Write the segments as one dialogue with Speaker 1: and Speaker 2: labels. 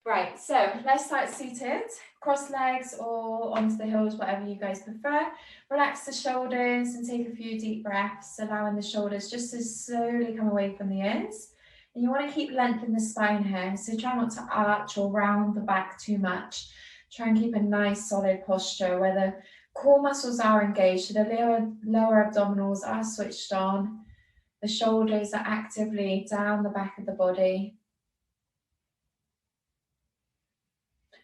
Speaker 1: Right, so let's start seated, cross legs or onto the heels, whatever you guys prefer. Relax the shoulders and take a few deep breaths, allowing the shoulders just to slowly come away from the ears. And you want to keep length in the spine here, so try not to arch or round the back too much. Try and keep a nice solid posture where the core muscles are engaged, so the lower abdominals are switched on. The shoulders are actively down the back of the body.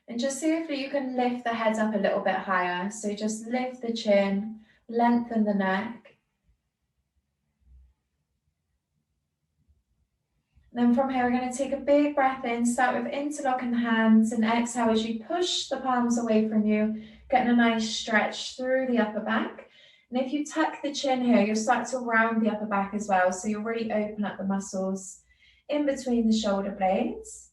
Speaker 1: And just see if you can lift the head up a little bit higher. So just lift the chin, lengthen the neck. And then from here, we're going to take a big breath in, start with interlocking the hands and exhale as you push the palms away from you, getting a nice stretch through the upper back. And if you tuck the chin here, you'll start to round the upper back as well. So you'll really open up the muscles in between the shoulder blades.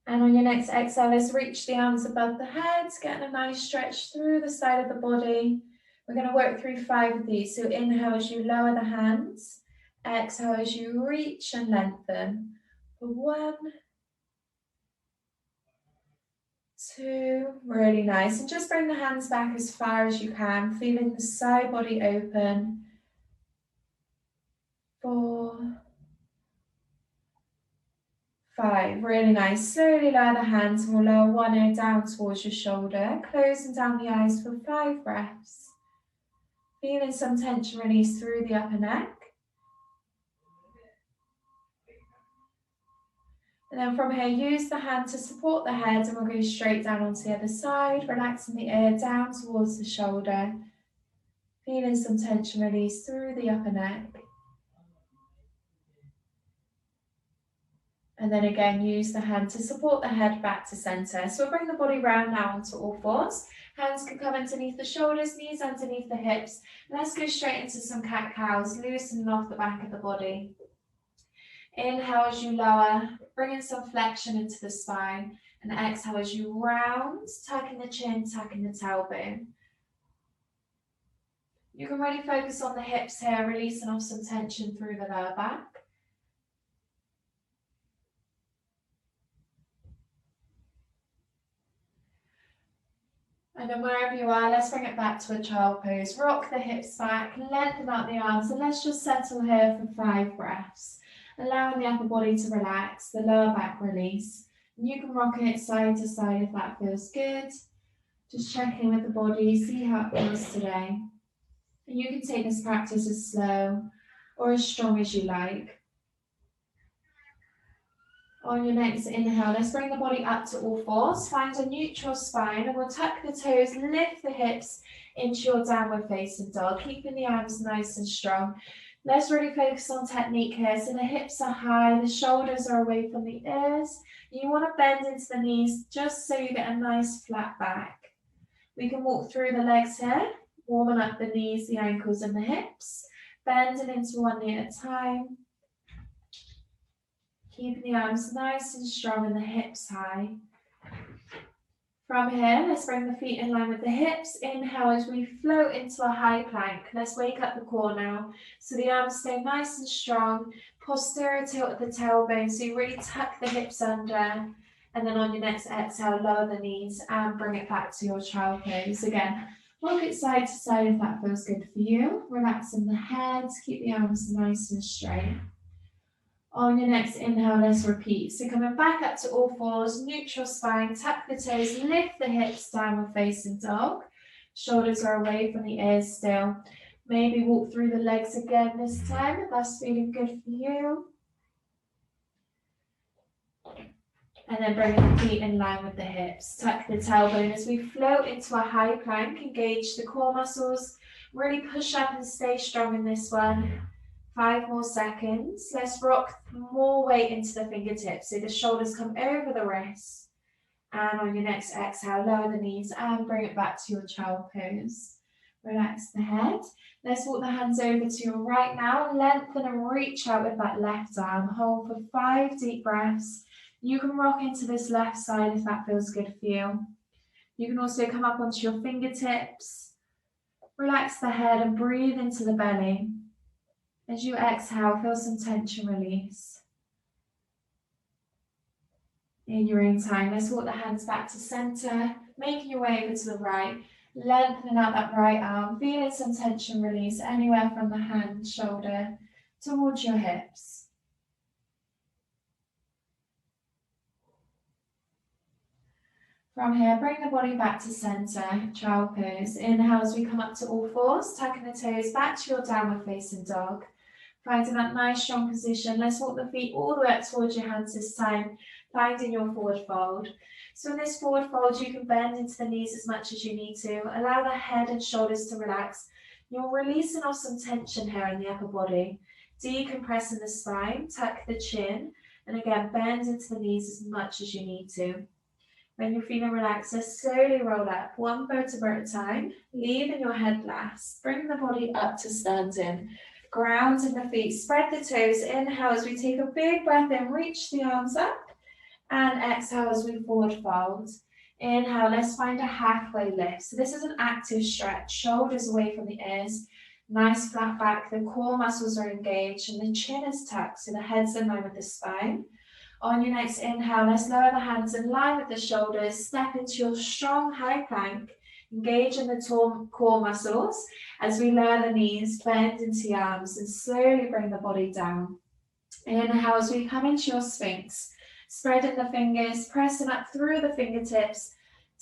Speaker 1: And on your next exhale, let's reach the arms above the head, getting a nice stretch through the side of the body. We're going to work through 5 of these. So inhale as you lower the hands. Exhale as you reach and lengthen. For 1, 2, really nice. And just bring the hands back as far as you can, feeling the side body open. 4, 5, really nice. Slowly lower the hands and we'll lower one ear down towards your shoulder, closing down the eyes for 5 breaths. Feeling some tension release through the upper neck. And then from here, use the hand to support the head and we'll go straight down onto the other side, relaxing the ear down towards the shoulder. Feeling some tension release through the upper neck. And then again, use the hand to support the head back to center. So we'll bring the body round now onto all fours. Hands can come underneath the shoulders, knees underneath the hips. Let's go straight into some cat-cows, loosening off the back of the body. Inhale as you lower, bringing some flexion into the spine. And exhale as you round, tucking the chin, tucking the tailbone. You can really focus on the hips here, releasing off some tension through the lower back. And then wherever you are, let's bring it back to a child pose. Rock the hips back, lengthen out the arms, and let's just settle here for 5 breaths. Allowing the upper body to relax, the lower back release. And you can rock it side to side if that feels good. Just check in with the body, see how it feels today. And you can take this practice as slow or as strong as you like. On your next inhale, let's bring the body up to all fours. Find a neutral spine and we'll tuck the toes, lift the hips into your downward facing dog, keeping the arms nice and strong. Let's really focus on technique here. So the hips are high, the shoulders are away from the ears. You want to bend into the knees just so you get a nice flat back. We can walk through the legs here, warming up the knees, the ankles and the hips, bending into one knee at a time. Keeping the arms nice and strong and the hips high. From here, let's bring the feet in line with the hips. Inhale as we float into a high plank. Let's wake up the core now. So the arms stay nice and strong. Posterior tilt at the tailbone, so you really tuck the hips under. And then on your next exhale, lower the knees and bring it back to your child pose. Again, rock it side to side if that feels good for you. Relaxing the head, keep the arms nice and straight. On your next inhale, let's repeat. So coming back up to all fours, neutral spine, tuck the toes, lift the hips, downward facing dog. Shoulders are away from the ears still. Maybe walk through the legs again this time if that's feeling good for you. And then bringing the feet in line with the hips. Tuck the tailbone as we float into a high plank. Engage the core muscles. Really push up and stay strong in this one. 5 more seconds. Let's rock more weight into the fingertips. So the shoulders come over the wrists. And on your next exhale, lower the knees and bring it back to your child pose. Relax the head. Let's walk the hands over to your right now. Lengthen and reach out with that left arm. Hold for 5 deep breaths. You can rock into this left side if that feels good for you. You can also come up onto your fingertips. Relax the head and breathe into the belly. As you exhale, feel some tension release. In your own time, let's walk the hands back to center, making your way over to the right, lengthening out that right arm, feeling some tension release anywhere from the hand, shoulder, towards your hips. From here, bring the body back to center, child pose. Inhale as we come up to all fours, tucking the toes back to your downward facing dog. Finding that nice strong position. Let's walk the feet all the way up towards your hands this time, finding your forward fold. So in this forward fold, you can bend into the knees as much as you need to. Allow the head and shoulders to relax. You're releasing off some tension here in the upper body. Decompressing the spine, tuck the chin, and again, bend into the knees as much as you need to. When you're feeling relaxed, just slowly roll up, one vertebra at a time, leaving your head last. Bring the body up to standing. Ground in the feet, spread the toes. Inhale as we take a big breath in, reach the arms up. And exhale as we forward fold. Inhale, let's find a halfway lift. So this is an active stretch, shoulders away from the ears. Nice flat back, the core muscles are engaged and the chin is tucked, so the head's in line with the spine. On your next inhale, let's lower the hands in line with the shoulders, step into your strong high plank, engage in the core muscles as we lower the knees, bend into the arms and slowly bring the body down. Inhale as we come into your Sphinx, spreading the fingers, pressing up through the fingertips,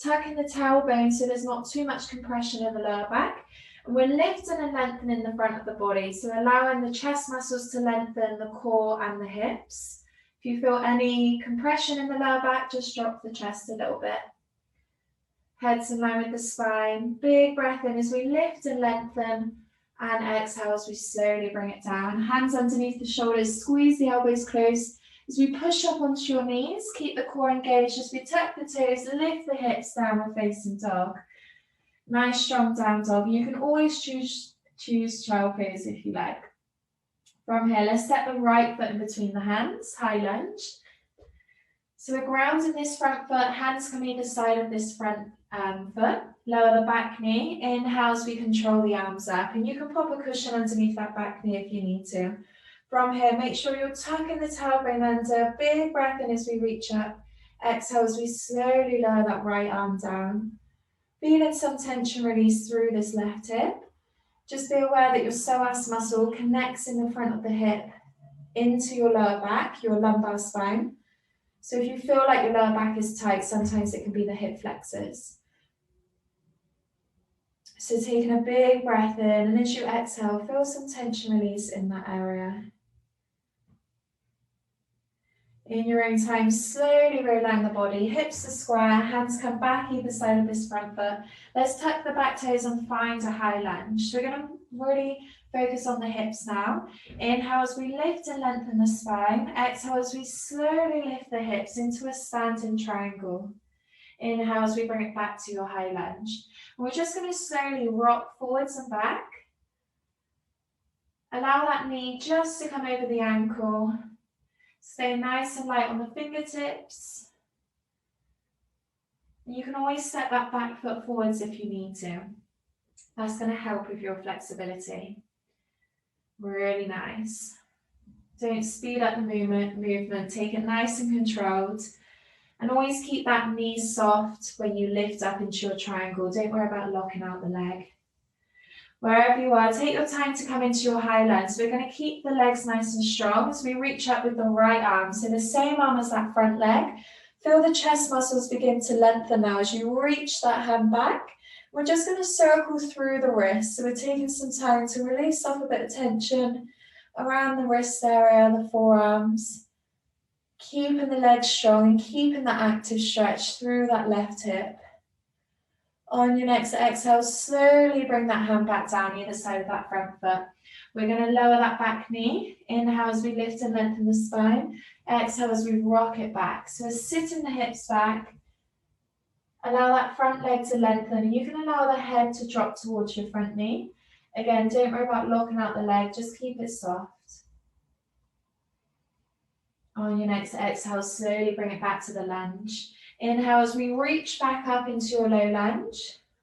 Speaker 1: tucking the tailbone so there's not too much compression in the lower back. And we're lifting and lengthening the front of the body, so allowing the chest muscles to lengthen, the core and the hips. If you feel any compression in the lower back, just drop the chest a little bit. Head's in line with the spine. Big breath in as we lift and lengthen, and exhale as we slowly bring it down. Hands underneath the shoulders, squeeze the elbows close as we push up onto your knees. Keep the core engaged as we tuck the toes, lift the hips, downward facing dog. Nice strong down dog. You can always choose child pose if you like. From here, let's step the right foot in between the hands, high lunge. So we're grounding this front foot, hands come either side of this front foot. Lower the back knee. Inhale as we control the arms up. And you can pop a cushion underneath that back knee if you need to. From here, make sure you're tucking the tailbone under. Big breath in as we reach up. Exhale as we slowly lower that right arm down. Feeling some tension release through this left hip. Just be aware that your psoas muscle connects in the front of the hip into your lower back, your lumbar spine. So if you feel like your lower back is tight, sometimes it can be the hip flexors. So taking a big breath in, and as you exhale, feel some tension release in that area. In your own time, slowly roll down the body, hips are square, hands come back either side of this front foot. Let's tuck the back toes and find a high lunge. So we're going to really focus on the hips now. Inhale as we lift and lengthen the spine. Exhale as we slowly lift the hips into a standing triangle. Inhale as we bring it back to your high lunge. And we're just going to slowly rock forwards and back. Allow that knee just to come over the ankle. Stay nice and light on the fingertips. You can always step that back foot forwards if you need to. That's going to help with your flexibility. Really nice. Don't speed up the movement. Take it nice and controlled. And always keep that knee soft when you lift up into your triangle. Don't worry about locking out the leg. Wherever you are, take your time to come into your high lunge. So we're going to keep the legs nice and strong as we reach up with the right arm. So the same arm as that front leg. Feel the chest muscles begin to lengthen now as you reach that hand back. We're just going to circle through the wrist. So we're taking some time to release off a bit of tension around the wrist area, the forearms. Keeping the legs strong and keeping that active stretch through that left hip. On your next exhale, slowly bring that hand back down either side of that front foot. We're going to lower that back knee. Inhale as we lift and lengthen the spine. Exhale as we rock it back. So sitting the hips back. Allow that front leg to lengthen. You can allow the head to drop towards your front knee. Again, don't worry about locking out the leg. Just keep it soft. On your next exhale, slowly bring it back to the lunge. Inhale as we reach back up into your low lunge,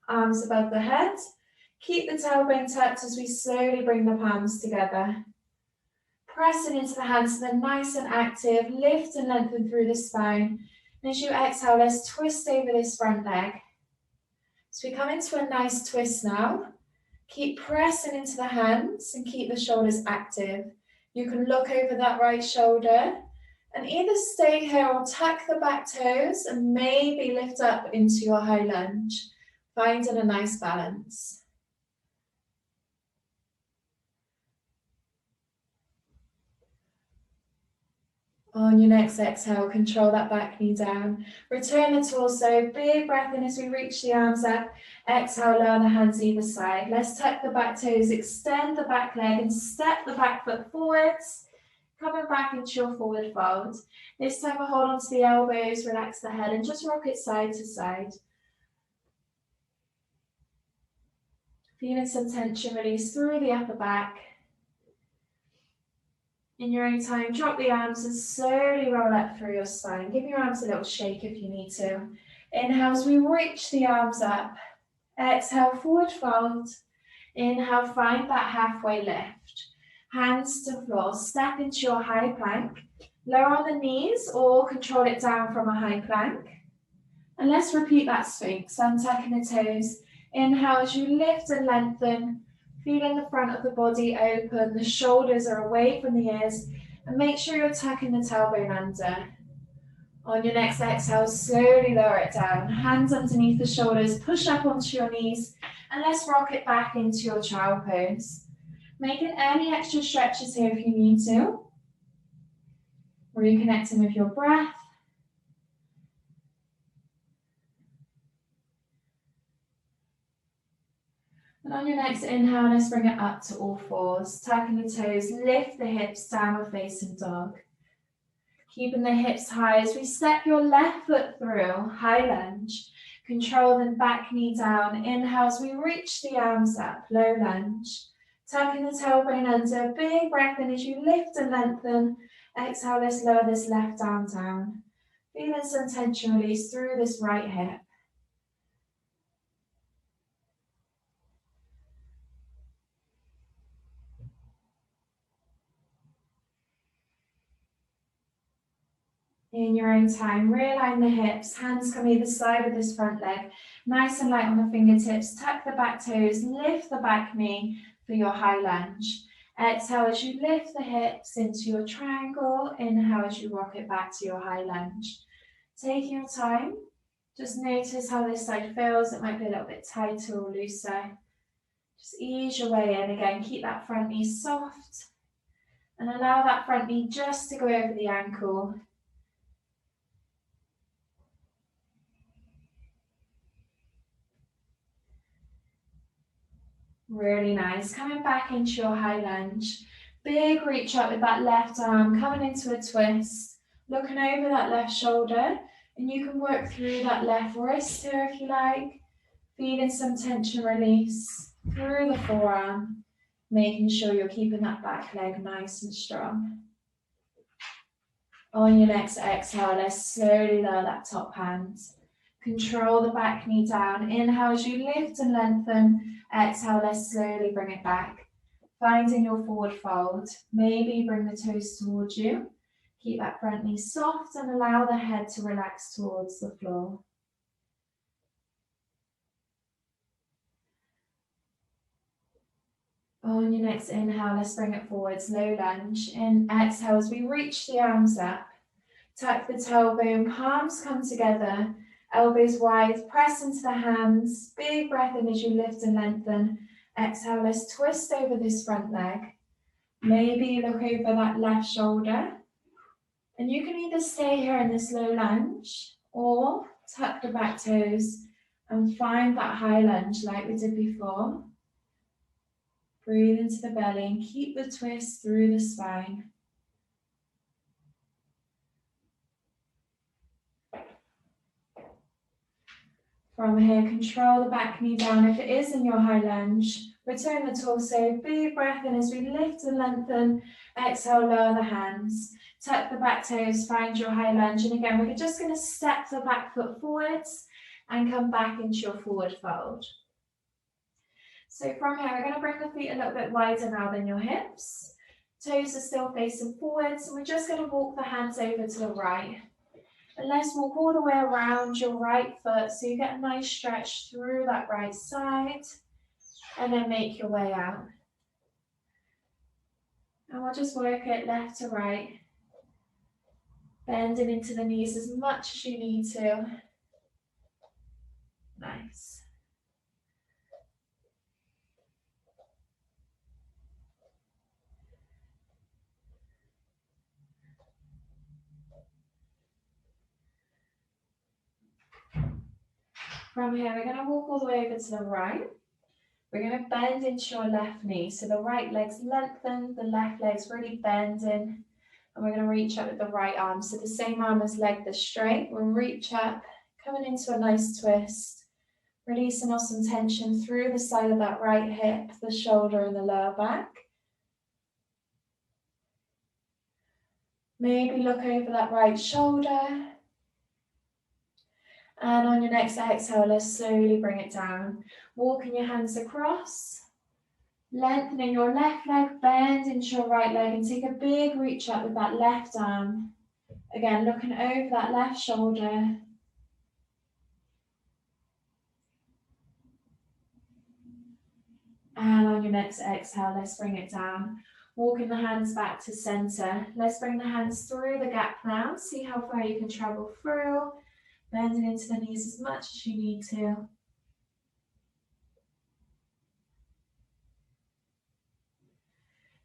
Speaker 1: arms above the head. Keep the tailbone tucked as we slowly bring the palms together. Pressing into the hands so they're nice and active. Lift and lengthen through the spine. As you exhale, let's twist over this front leg. So we come into a nice twist now. Keep pressing into the hands and keep the shoulders active. You can look over that right shoulder and either stay here or tuck the back toes and maybe lift up into your high lunge, finding a nice balance. On your next exhale, control that back knee down. Return the torso, big breath in as we reach the arms up. Exhale, lower the hands either side. Let's tuck the back toes, extend the back leg and step the back foot forwards. Coming back into your forward fold. This time we'll hold on to the elbows, relax the head and just rock it side to side. Feeling some tension release through the upper back. In your own time, drop the arms and slowly roll up through your spine. Give your arms a little shake if you need to. Inhale as we reach the arms up. Exhale, forward fold. Inhale, find that halfway lift. Hands to floor, step into your high plank. Lower on the knees or control it down from a high plank. And let's repeat that Sphinx, untucking the toes. Inhale as you lift and lengthen. Feeling the front of the body open, the shoulders are away from the ears, and make sure you're tucking the tailbone under. On your next exhale, slowly lower it down. Hands underneath the shoulders, push up onto your knees, and let's rock it back into your child pose. Making any extra stretches here if you need to. Reconnecting with your breath. And on your next inhale, let's bring it up to all fours. Tucking the toes, lift the hips, downward facing dog. Keeping the hips high as we step your left foot through, high lunge. Control the back knee down. Inhale as we reach the arms up, low lunge. Tucking the tailbone under, big breath in as you lift and lengthen. Exhale, let's lower this left arm down. Feeling some tension release through this right hip. In your own time, realign the hips, hands come either side of this front leg, nice and light on the fingertips, tuck the back toes, lift the back knee for your high lunge. Exhale as you lift the hips into your triangle, inhale as you rock it back to your high lunge. Taking your time, just notice how this side feels, it might be a little bit tighter or looser. Just ease your way in again, keep that front knee soft and allow that front knee just to go over the ankle. Really nice. Coming back into your high lunge. Big reach up with that left arm, coming into a twist. Looking over that left shoulder. And you can work through that left wrist here if you like. Feeling some tension release through the forearm. Making sure you're keeping that back leg nice and strong. On your next exhale, let's slowly lower that top hand. Control the back knee down. Inhale as you lift and lengthen. Exhale, let's slowly bring it back. Finding your forward fold. Maybe bring the toes towards you. Keep that front knee soft and allow the head to relax towards the floor. On your next inhale, let's bring it forwards, low lunge. In exhale, as we reach the arms up. Tuck the tailbone, palms come together. Elbows wide, press into the hands. Big breath in as you lift and lengthen. Exhale, let's twist over this front leg. Maybe look over that left shoulder. And you can either stay here in this low lunge or tuck the back toes and find that high lunge like we did before. Breathe into the belly and keep the twist through the spine. From here, control the back knee down. If it is in your high lunge, return the torso. Big breath in as we lift and lengthen. Exhale, lower the hands. Tuck the back toes, find your high lunge. And again, we're just going to step the back foot forwards and come back into your forward fold. So from here, we're going to bring the feet a little bit wider now than your hips. Toes are still facing forwards. And we're just going to walk the hands over to the right. And let's walk all the way around your right foot so you get a nice stretch through that right side, and then make your way out. And we'll just work it left to right, bending into the knees as much as you need to. Nice. From here, we're going to walk all the way over to the right. We're going to bend into your left knee. So the right leg's lengthened, the left leg's really bending. And we're going to reach up with the right arm. So the same arm as leg that's straight. We'll reach up, coming into a nice twist. Releasing off some tension through the side of that right hip, the shoulder and the lower back. Maybe look over that right shoulder. And on your next exhale, let's slowly bring it down. Walking your hands across. Lengthening your left leg, bend into your right leg and take a big reach up with that left arm. Again, looking over that left shoulder. And on your next exhale, let's bring it down. Walking the hands back to center. Let's bring the hands through the gap now. See how far you can travel through. Bending into the knees as much as you need to.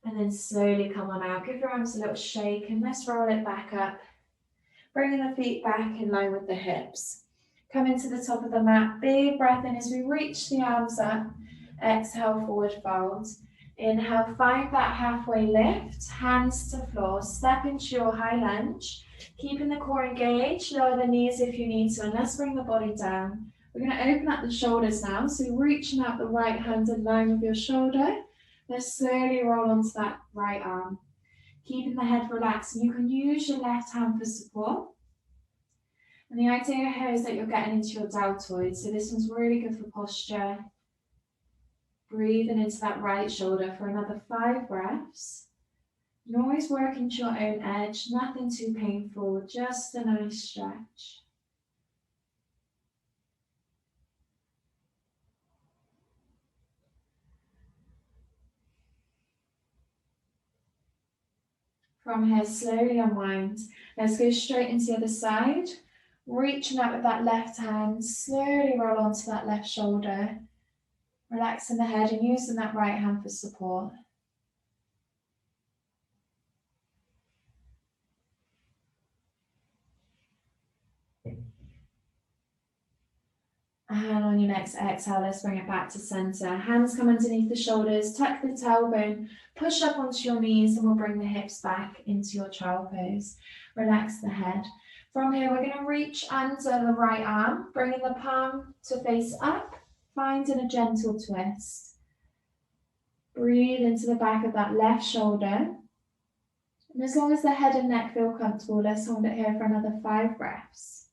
Speaker 1: And then slowly come on out. Give your arms a little shake and let's roll it back up. Bringing the feet back in line with the hips. Coming to the top of the mat. Big breath in as we reach the arms up. Exhale, forward fold. Inhale, find that halfway lift. Hands to floor. Step into your high lunge. Keeping the core engaged. Lower the knees if you need to. And let's bring the body down. We're going to open up the shoulders now. So reaching out the right hand in line with your shoulder. Let's slowly roll onto that right arm. Keeping the head relaxed. And you can use your left hand for support. And the idea here is that you're getting into your deltoid. So this one's really good for posture. Breathing into that right shoulder for another 5 breaths. You're always working to your own edge, nothing too painful, just a nice stretch. From here, slowly unwind. Let's go straight into the other side. Reaching out with that left hand, slowly roll onto that left shoulder. Relaxing the head and using that right hand for support. And on your next exhale, let's bring it back to center. Hands come underneath the shoulders, tuck the tailbone, push up onto your knees, and we'll bring the hips back into your child pose. Relax the head. From here, we're going to reach under the right arm, bringing the palm to face up, finding a gentle twist. Breathe into the back of that left shoulder. And as long as the head and neck feel comfortable, let's hold it here for another 5 breaths.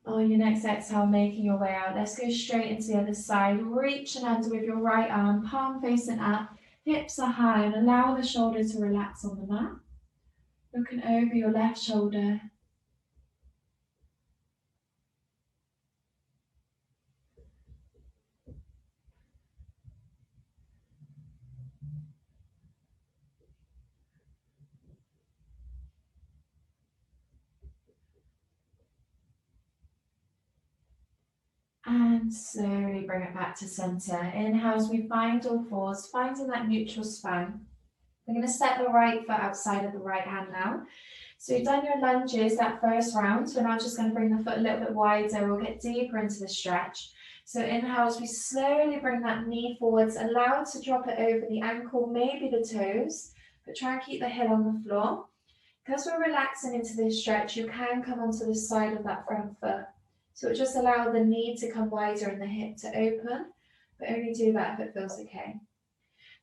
Speaker 1: On your next exhale, making your way out. Let's go straight into the other side. Reaching under with your right arm, palm facing up, hips are high, and allow the shoulder to relax on the mat. Looking over your left shoulder. And slowly bring it back to center. Inhale as we find all fours, finding that neutral spine. We're going to step the right foot outside of the right hand now. So you've done your lunges that first round. So now I'm just going to bring the foot a little bit wider. We'll get deeper into the stretch. So inhale as we slowly bring that knee forwards. Allow to drop it over the ankle, maybe the toes, but try and keep the heel on the floor. Because we're relaxing into this stretch, you can come onto the side of that front foot. So it just allow the knee to come wider and the hip to open, but only do that if it feels okay.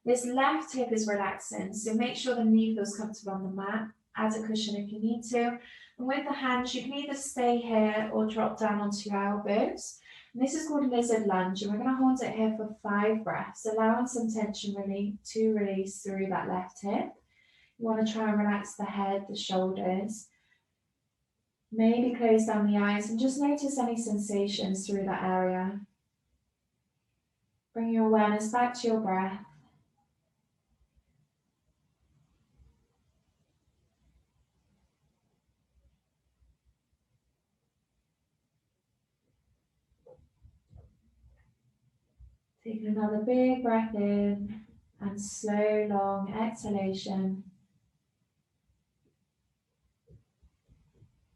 Speaker 1: This left hip is relaxing, so make sure the knee feels comfortable on the mat add a cushion if you need to. And with the hands, you can either stay here or drop down onto your elbows. And this is called lizard lunge, and we're going to hold it here for 5 breaths, allowing some tension to release through that left hip. You want to try and relax the head, the shoulders. Maybe close down the eyes and just notice any sensations through that area. Bring your awareness back to your breath. Take another big breath in and slow, long exhalation.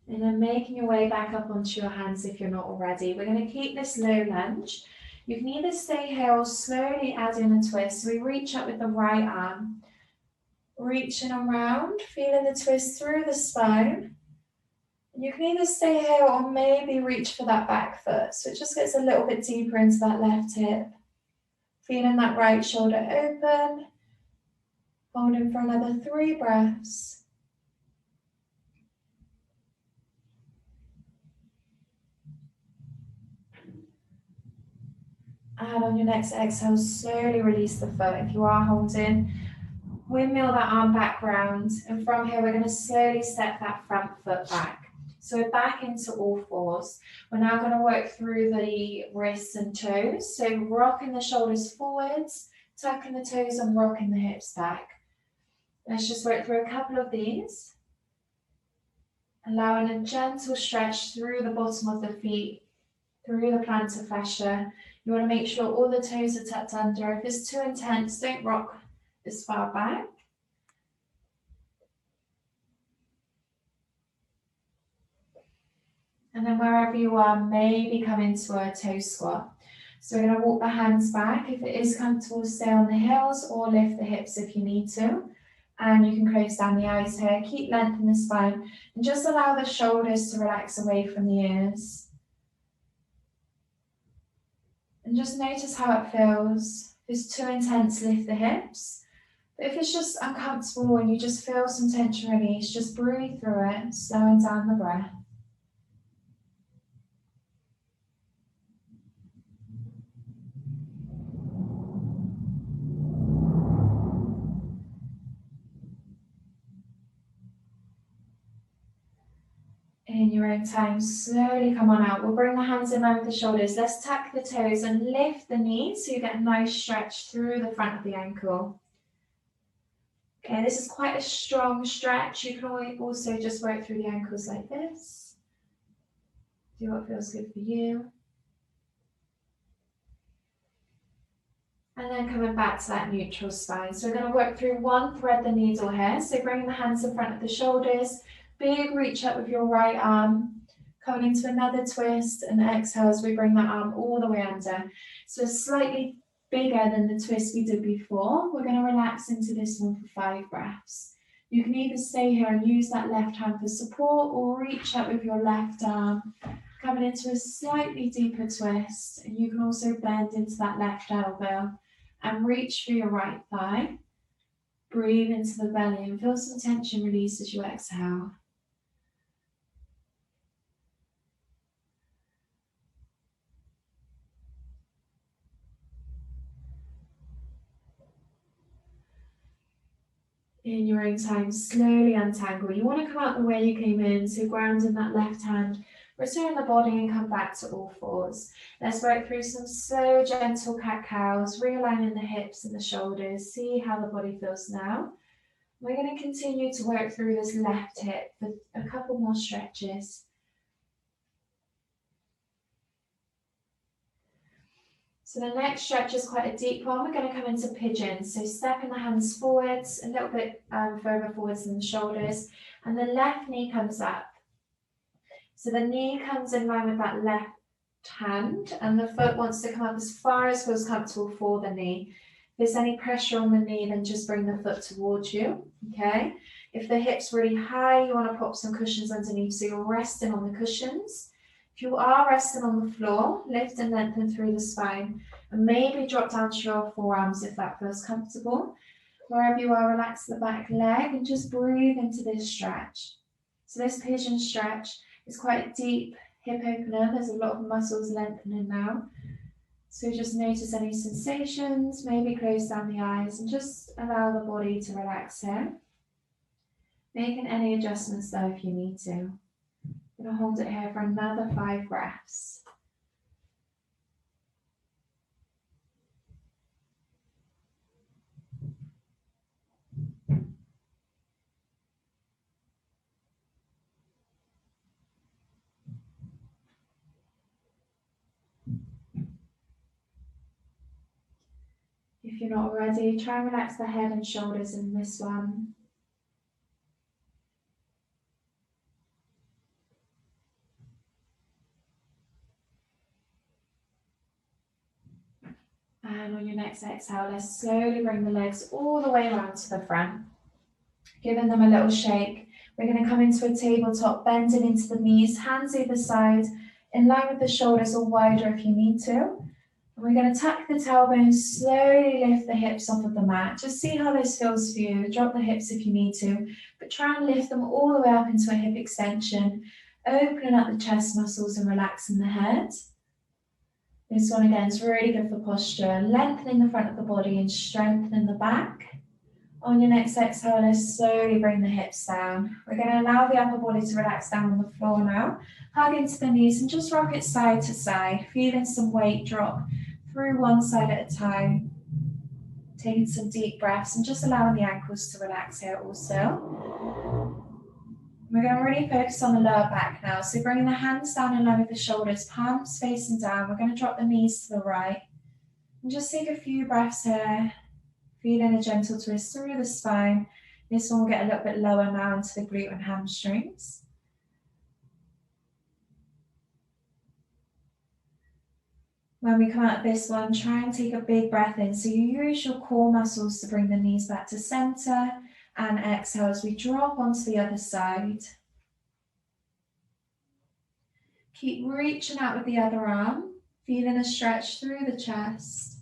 Speaker 1: And then making your way back up onto your hands if you're not already. We're going to keep this low lunge. You can either stay here or slowly add in a twist. So we reach up with the right arm, reaching around, feeling the twist through the spine. You can either stay here or maybe reach for that back foot. So it just gets a little bit deeper into that left hip. Feeling that right shoulder open. Holding for another 3 breaths. And on your next exhale, slowly release the foot. If you are holding, windmill that arm back round. And from here, we're going to slowly step that front foot back. So we're back into all fours. We're now going to work through the wrists and toes. So rocking the shoulders forwards, tucking the toes and rocking the hips back. Let's just work through a couple of these. Allowing a gentle stretch through the bottom of the feet, through the plantar fascia. You want to make sure all the toes are tucked under. If it's too intense, don't rock as far back. And then wherever you are, maybe come into a toe squat. So we're going to walk the hands back. If it is comfortable, stay on the heels or lift the hips if you need to. And you can close down the eyes here. Keep length in the spine. And just allow the shoulders to relax away from the ears. And just notice how it feels. If it's too intense, lift the hips. But if it's just uncomfortable and you just feel some tension release, just breathe through it, slowing down the breath. In your own time, slowly come on out. We'll bring the hands in line with the shoulders. Let's tuck the toes and lift the knees so you get a nice stretch through the front of the ankle. Okay, this is quite a strong stretch. You can also just work through the ankles like this. Do what feels good for you. And then coming back to that neutral spine. So we're going to work through one thread the needle here. So bring the hands in front of the shoulders. Big reach up with your right arm, coming into another twist, and exhale as we bring that arm all the way under. So slightly bigger than the twist we did before. We're going to relax into this one for 5 breaths. You can either stay here and use that left hand for support or reach up with your left arm, coming into a slightly deeper twist. And you can also bend into that left elbow and reach for your right thigh. Breathe into the belly and feel some tension release as you exhale. In your own time, slowly untangle. You want to come out the way you came in, so ground in that left hand, return the body and come back to all fours. Let's work through some slow, gentle cat-cows, realigning the hips and the shoulders. See how the body feels now. We're going to continue to work through this left hip for a couple more stretches. So the next stretch is quite a deep one. We're going to come into pigeon. So stepping the hands forwards, a little bit further forwards than the shoulders. And the left knee comes up. So the knee comes in line with that left hand. And the foot wants to come up as far as feels comfortable for the knee. If there's any pressure on the knee, then just bring the foot towards you. Okay. If the hip's really high, you want to pop some cushions underneath. So you're resting on the cushions. If you are resting on the floor, lift and lengthen through the spine and maybe drop down to your forearms if that feels comfortable. Wherever you are, relax the back leg and just breathe into this stretch. So this pigeon stretch is quite a deep hip opener. There's a lot of muscles lengthening now. So just notice any sensations, maybe close down the eyes and just allow the body to relax here. Making any adjustments though if you need to. I'm going to hold it here for another 5 breaths. If you're not already, try and relax the head and shoulders in this one. And on your next exhale, let's slowly bring the legs all the way around to the front. Giving them a little shake. We're going to come into a tabletop, bending into the knees, hands either side, in line with the shoulders or wider if you need to. And we're going to tuck the tailbone, slowly lift the hips off of the mat. Just see how this feels for you. Drop the hips if you need to, but try and lift them all the way up into a hip extension, opening up the chest muscles and relaxing the head. This one again is really good for posture, lengthening the front of the body and strengthening the back. On your next exhale, let's slowly bring the hips down. We're going to allow the upper body to relax down on the floor now. Hug into the knees and just rock it side to side, feeling some weight drop through one side at a time. Taking some deep breaths and just allowing the ankles to relax here also. We're going to really focus on the lower back now. So bringing the hands down in line with the shoulders, palms facing down. We're going to drop the knees to the right. And just take a few breaths here. Feeling a gentle twist through the spine. This one will get a little bit lower now into the glute and hamstrings. When we come out of this one, try and take a big breath in. So you use your core muscles to bring the knees back to center. And exhale as we drop onto the other side. Keep reaching out with the other arm. Feeling a stretch through the chest.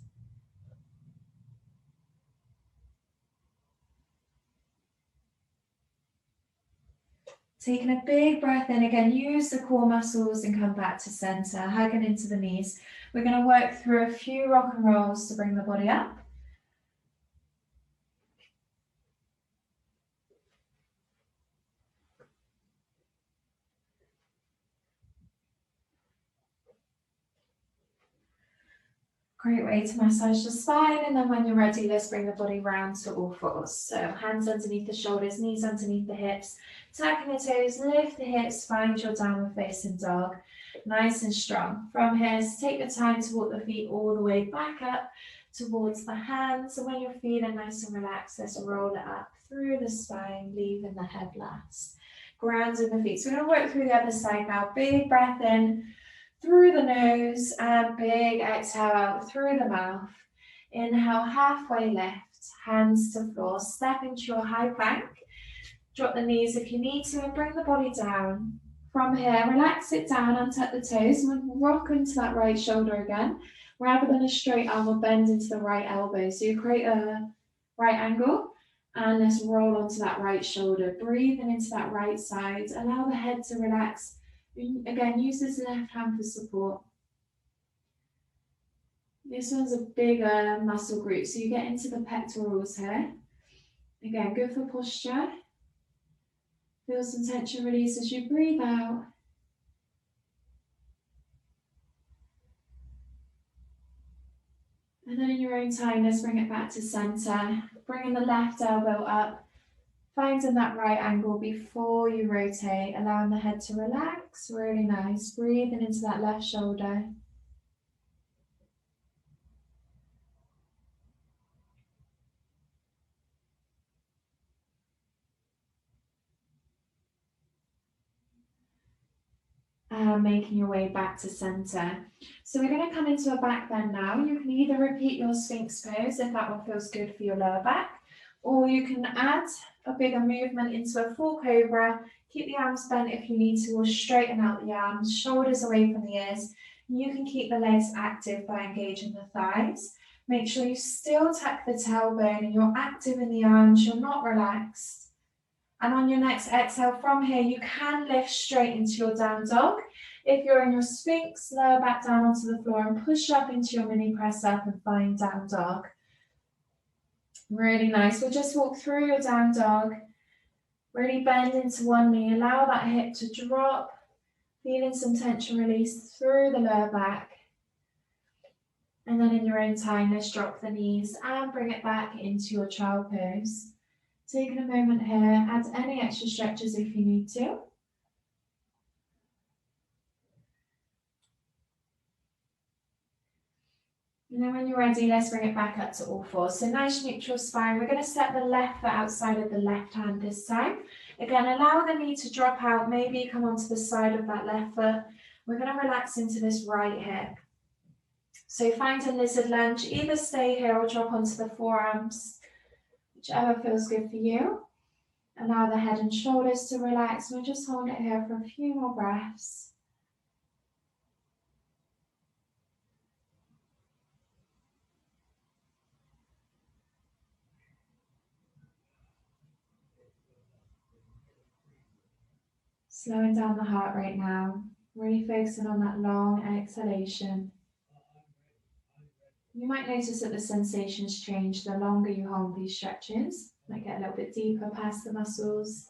Speaker 1: Taking a big breath in again, use the core muscles and come back to center, hugging into the knees. We're going to work through a few rock and rolls to bring the body up. Great way to massage the spine, and then when you're ready, let's bring the body round to all fours. So hands underneath the shoulders, knees underneath the hips, tucking the toes, lift the hips, find your downward facing dog, nice and strong. From here, take your time to walk the feet all the way back up towards the hands, and when you're feeling nice and relaxed, let's roll it up through the spine, leaving the head last. Grounding the feet. So we're going to work through the other side now. Big breath in through the nose and big exhale out through the mouth. Inhale, halfway lift, hands to floor, step into your high plank. Drop the knees if you need to and bring the body down. From here, relax it down, untuck the toes and rock into that right shoulder again. Rather than a straight arm, we'll bend into the right elbow. So you create a right angle and let's roll onto that right shoulder. Breathing into that right side. Allow the head to relax. Again, use this left hand for support. This one's a bigger muscle group, so you get into the pectorals here. Again, good for posture. Feel some tension release as you breathe out. And then in your own time, let's bring it back to center. Bringing the left elbow up. Finding that right angle before you rotate, allowing the head to relax, really nice. Breathing into that left shoulder. And making your way back to center. So we're going to come into a back bend now. You can either repeat your Sphinx pose if that one feels good for your lower back, or you can add a bigger movement into a full cobra. Keep the arms bent if you need to, or straighten out the arms, shoulders away from the ears. You can keep the legs active by engaging the thighs. Make sure you still tuck the tailbone and you're active in the arms, you're not relaxed. And on your next exhale from here, you can lift straight into your down dog. If you're in your Sphinx, lower back down onto the floor and push up into your mini press up and find down dog. Really nice. We'll just walk through your down dog. Really bend into one knee. Allow that hip to drop. Feeling some tension release through the lower back. And then in your own time, let's drop the knees and bring it back into your child pose. Taking a moment here, add any extra stretches if you need to. And then when you're ready, let's bring it back up to all fours. So nice neutral spine. We're going to set the left foot outside of the left hand this time. Again, allow the knee to drop out. Maybe come onto the side of that left foot. We're going to relax into this right hip. So find a lizard lunge. Either stay here or drop onto the forearms, whichever feels good for you. Allow the head and shoulders to relax. We'll just hold it here for a few more breaths. Slowing down the heart rate now, really focusing on that long exhalation. You might notice that the sensations change the longer you hold these stretches. Might get a little bit deeper past the muscles.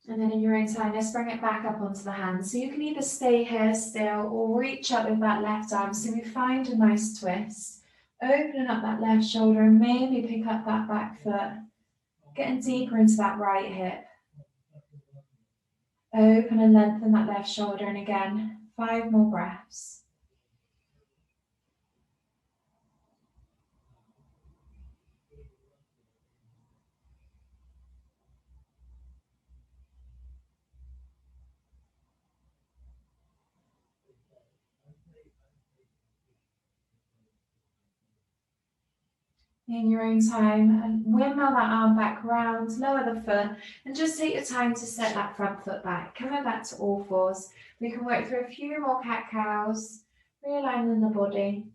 Speaker 1: And then in your own time, let's bring it back up onto the hands. So you can either stay here still or reach up with that left arm. So we find a nice twist. Opening up that left shoulder and maybe pick up that back foot. Getting deeper into that right hip. Open and lengthen that left shoulder. And again, 5 more breaths. In your own time, and windmill that arm back round, lower the foot, and just take your time to set that front foot back. Coming back to all fours. We can work through a few more cat-cows, realigning the body.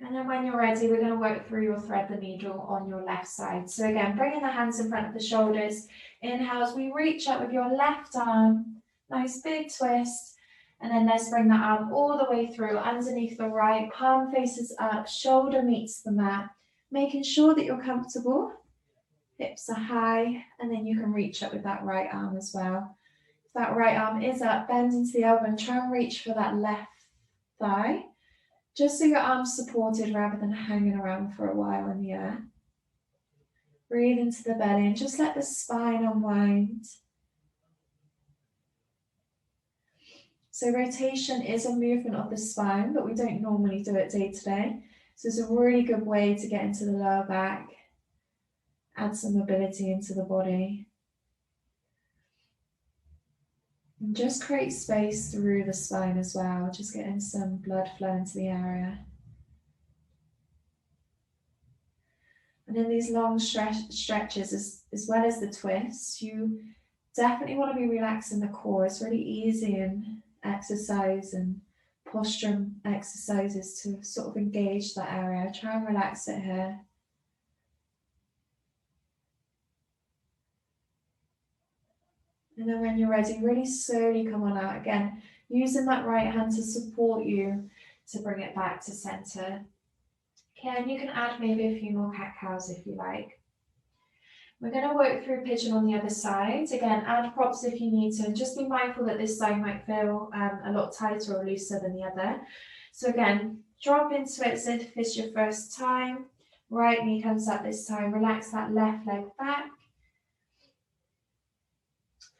Speaker 1: And then when you're ready, we're going to work through your thread the needle on your left side. So again, bringing the hands in front of the shoulders. Inhale as we reach up with your left arm. Nice big twist. And then let's bring that arm all the way through underneath the right. Palm faces up, shoulder meets the mat. Making sure that you're comfortable. Hips are high. And then you can reach up with that right arm as well. If that right arm is up, bend into the elbow and try and reach for that left thigh. Just so your arm's supported rather than hanging around for a while in the air. Breathe into the belly and just let the spine unwind. So rotation is a movement of the spine, but we don't normally do it day to day. So it's a really good way to get into the lower back, add some mobility into the body. And just create space through the spine as well, just getting some blood flow into the area. And in these long stretches, as well as the twists, you definitely want to be relaxing the core. It's really easy in exercise and posture exercises to sort of engage that area. Try and relax it here. And then when you're ready, really slowly come on out again, using that right hand to support you to bring it back to center. Okay, and you can add maybe a few more cat-cows if you like. We're going to work through pigeon on the other side. Again, add props if you need to, and just be mindful that this side might feel a lot tighter or looser than the other. So again, drop into it as if it's your first time. Right knee comes up this time. Relax that left leg back.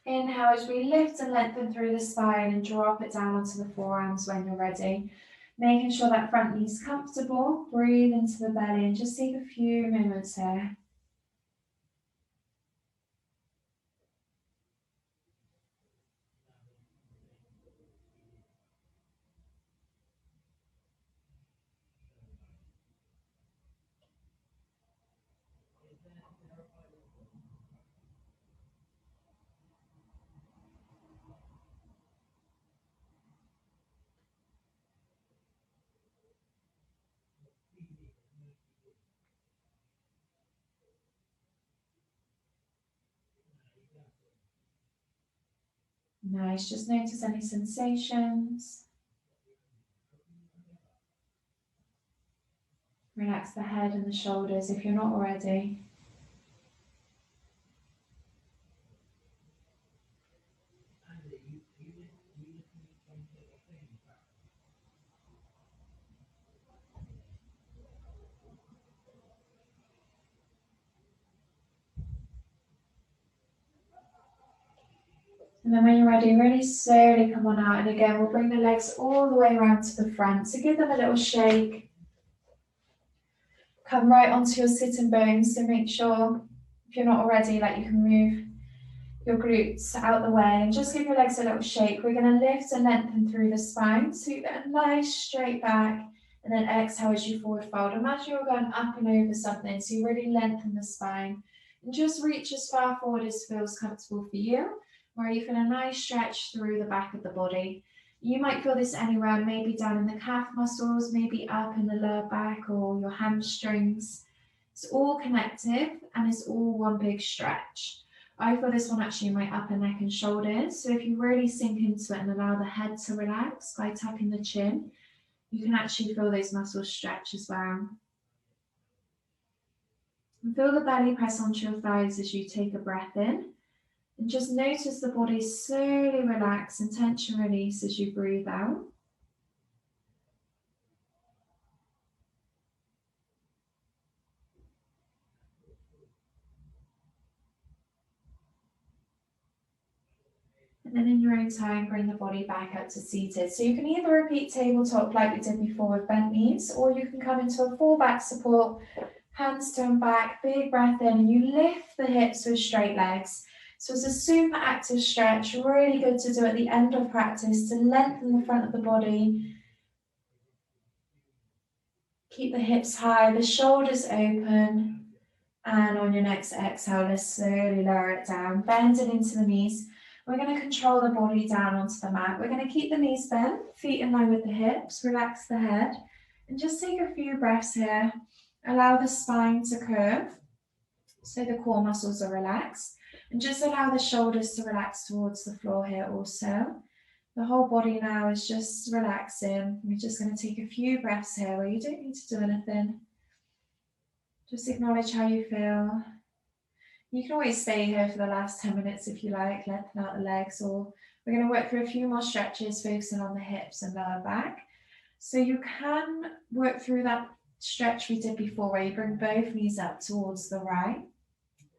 Speaker 1: Inhale as we lift and lengthen through the spine and drop it down onto the forearms when you're ready. Making sure that front knee's comfortable. Breathe into the belly and just take a few moments here. Nice, just notice any sensations. Relax the head and the shoulders if you're not already. And then when you're ready, really slowly come on out. And again, we'll bring the legs all the way around to the front. So give them a little shake. Come right onto your sitting bones. So make sure, if you're not already, that you can move your glutes out the way. And just give your legs a little shake. We're going to lift and lengthen through the spine. So you get a nice straight back. And then exhale as you forward fold. Imagine you're going up and over something. So you really lengthen the spine. And just reach as far forward as feels comfortable for you, where you feel a nice stretch through the back of the body. You might feel this anywhere, maybe down in the calf muscles, maybe up in the lower back or your hamstrings. It's all connected and it's all one big stretch. I feel this one actually in my upper neck and shoulders. So if you really sink into it and allow the head to relax by tucking the chin, you can actually feel those muscles stretch as well. And feel the belly press onto your thighs as you take a breath in. And just notice the body slowly relax and tension release as you breathe out. And then in your own time, bring the body back up to seated. So you can either repeat tabletop like we did before with bent knees, or you can come into a full back support, hands turn back, big breath in, and you lift the hips with straight legs. So it's a super active stretch, really good to do at the end of practice to lengthen the front of the body. Keep the hips high, the shoulders open, and on your next exhale, let's slowly lower it down, bending into the knees. We're going to control the body down onto the mat. We're going to keep the knees bent, feet in line with the hips, relax the head, and just take a few breaths here. Allow the spine to curve so the core muscles are relaxed, and just allow the shoulders to relax towards the floor here also. The whole body now is just relaxing. We're just going to take a few breaths here where you don't need to do anything. Just acknowledge how you feel. You can always stay here for the last 10 minutes if you like, lengthen out the legs, or we're going to work through a few more stretches, focusing on the hips and lower back. So you can work through that stretch we did before where you bring both knees up towards the right.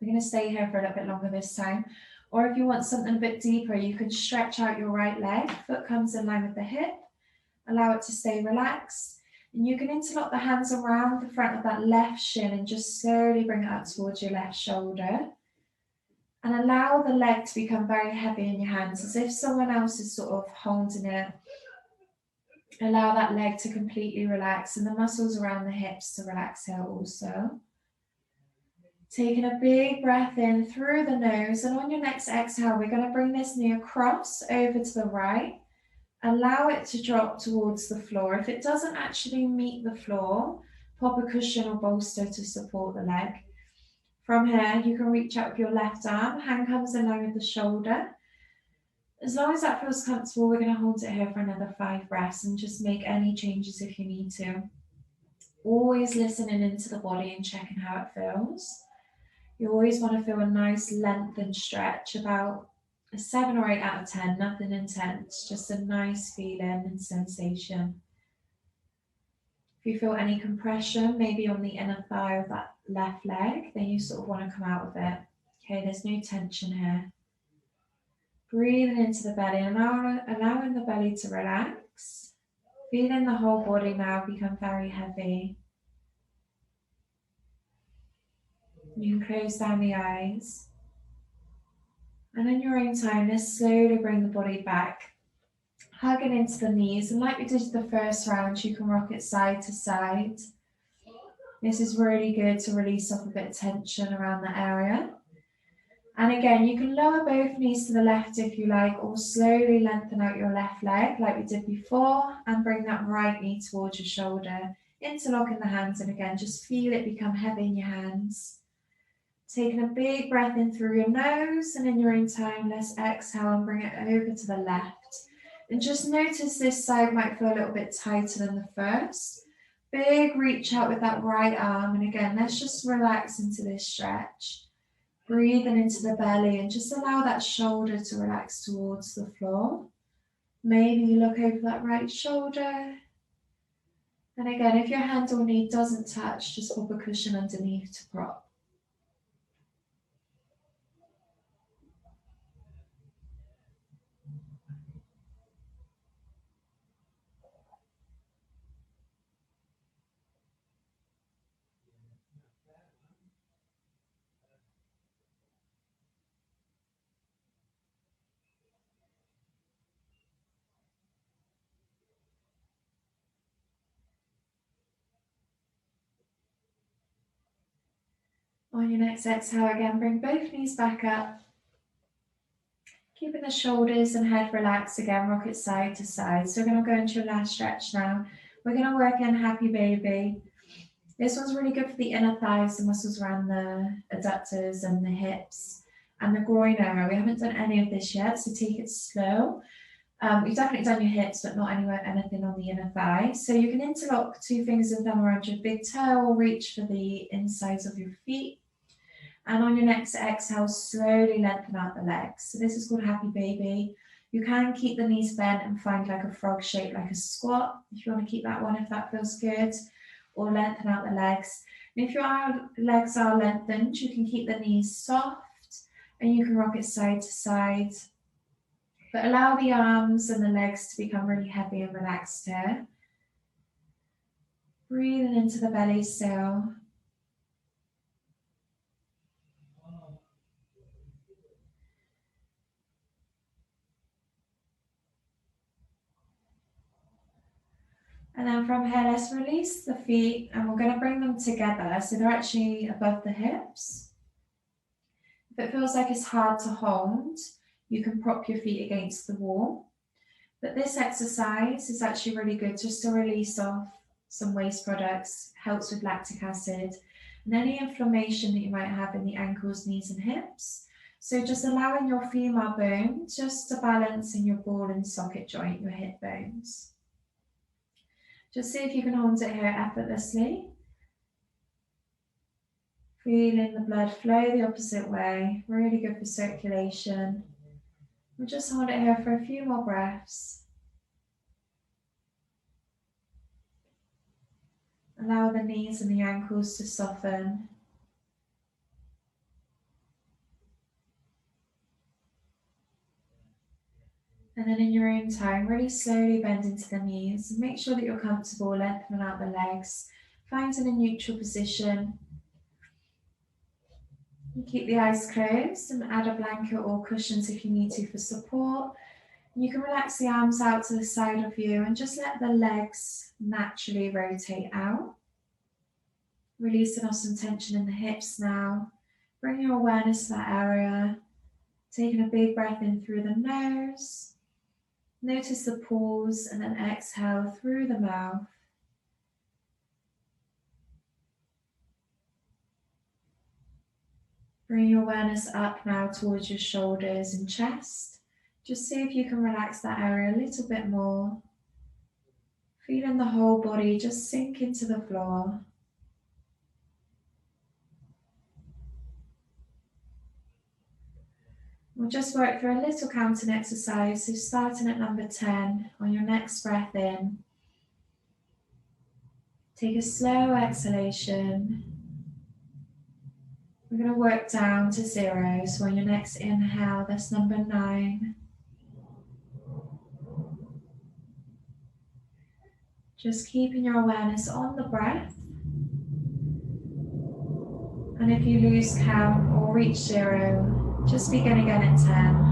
Speaker 1: We're going to stay here for a little bit longer this time. Or if you want something a bit deeper, you can stretch out your right leg, foot comes in line with the hip, allow it to stay relaxed. And you can interlock the hands around the front of that left shin and just slowly bring it up towards your left shoulder. And allow the leg to become very heavy in your hands, as if someone else is sort of holding it. Allow that leg to completely relax and the muscles around the hips to relax here also. Taking a big breath in through the nose, and on your next exhale, we're going to bring this knee across over to the right. Allow it to drop towards the floor. If it doesn't actually meet the floor, pop a cushion or bolster to support the leg. From here, you can reach out with your left arm, hand comes in line with the shoulder. As long as that feels comfortable, we're going to hold it here for another 5 breaths and just make any changes if you need to. Always listening into the body and checking how it feels. You always want to feel a nice lengthened stretch, about a 7 or 8 out of 10, nothing intense, just a nice feeling and sensation. If you feel any compression, maybe on the inner thigh of that left leg, then you sort of want to come out of it. Okay, there's no tension here. Breathing into the belly, allowing the belly to relax. Feeling the whole body now become very heavy. You can close down the eyes. And in your own time, let's slowly bring the body back. Hugging into the knees. And like we did the first round, you can rock it side to side. This is really good to release off a bit of tension around the area. And again, you can lower both knees to the left if you like, or slowly lengthen out your left leg like we did before, and bring that right knee towards your shoulder. Interlocking the hands, and again, just feel it become heavy in your hands. Taking a big breath in through your nose, and in your own time, let's exhale and bring it over to the left. And just notice this side might feel a little bit tighter than the first. Big reach out with that right arm. And again, let's just relax into this stretch. Breathing into the belly and just allow that shoulder to relax towards the floor. Maybe you look over that right shoulder. And again, if your hand or knee doesn't touch, just pop a cushion underneath to prop. On your next exhale, again, bring both knees back up. Keeping the shoulders and head relaxed again, rock it side to side. So we're going to go into your last stretch now. We're going to work in Happy Baby. This one's really good for the inner thighs, the muscles around the adductors and the hips and the groin area. We haven't done any of this yet, so take it slow. We've definitely done your hips, but not anything on the inner thigh. So you can interlock two fingers of thumb around your big toe or reach for the insides of your feet. And on your next exhale, slowly lengthen out the legs. So this is called Happy Baby. You can keep the knees bent and find like a frog shape, like a squat, if you want to keep that one, if that feels good, or lengthen out the legs. And if your legs are lengthened, you can keep the knees soft and you can rock it side to side. But allow the arms and the legs to become really heavy and relaxed here. Breathing into the belly still. And then from here, let's release the feet and we're going to bring them together so they're actually above the hips. If it feels like it's hard to hold, you can prop your feet against the wall. But this exercise is actually really good just to release off some waste products, helps with lactic acid and any inflammation that you might have in the ankles, knees and hips. So just allowing your femur bone just to balance in your ball and socket joint, your hip bones. Just see if you can hold it here effortlessly. Feeling the blood flow the opposite way, really good for circulation. We'll just hold it here for a few more breaths. Allow the knees and the ankles to soften. And then in your own time, really slowly bend into the knees. Make sure that you're comfortable, lengthening out the legs. Finding a neutral position. You keep the eyes closed and add a blanket or cushions if you need to for support. You can relax the arms out to the side of you and just let the legs naturally rotate out. Releasing off some tension in the hips now. Bring your awareness to that area. Taking a big breath in through the nose. Notice the pause and then exhale through the mouth. Bring your awareness up now towards your shoulders and chest. Just see if you can relax that area a little bit more. Feeling the whole body just sink into the floor. We'll just work through a little counting exercise. So starting at number 10, on your next breath in, take a slow exhalation. We're going to work down to 0. So on your next inhale, that's number 9. Just keeping your awareness on the breath. And if you lose count or reach 0, just begin again at 10.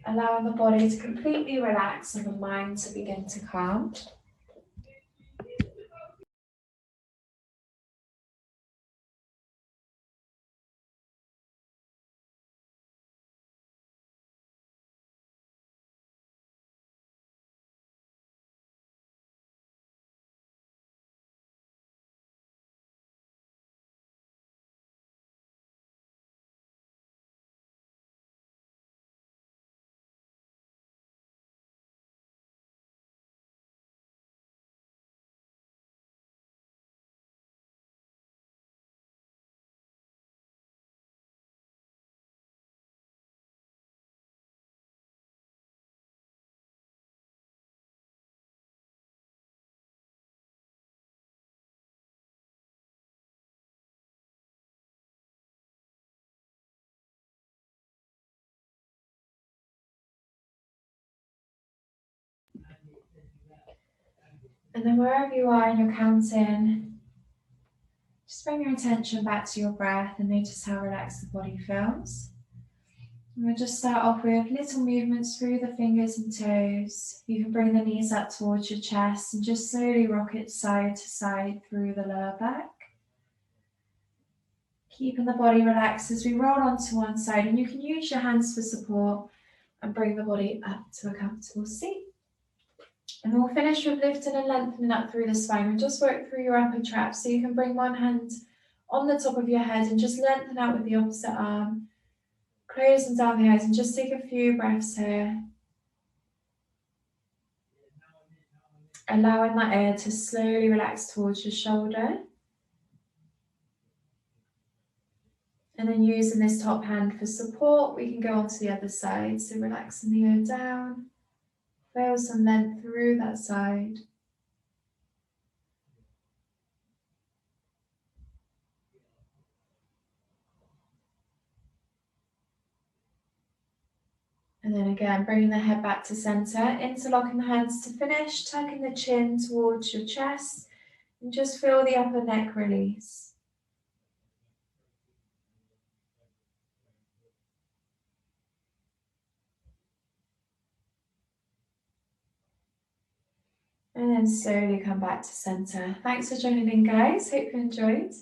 Speaker 1: Allowing the body to completely relax and the mind to begin to calm. And then wherever you are and you're counting, just bring your attention back to your breath and notice how relaxed the body feels. And we'll just start off with little movements through the fingers and toes. You can bring the knees up towards your chest and just slowly rock it side to side through the lower back. Keeping the body relaxed as we roll onto one side, and you can use your hands for support and bring the body up to a comfortable seat. And we'll finish with lifting and lengthening up through the spine and just work through your upper traps. So you can bring one hand on the top of your head and just lengthen out with the opposite arm. Closing down the eyes and just take a few breaths here. Allowing that air to slowly relax towards your shoulder. And then using this top hand for support, we can go on to the other side. So relaxing the ear down. Feel some length through that side. And then again, bringing the head back to center, interlocking the hands to finish, tucking the chin towards your chest, and just feel the upper neck release. And then slowly come back to center. Thanks for joining in, guys. Hope you enjoyed.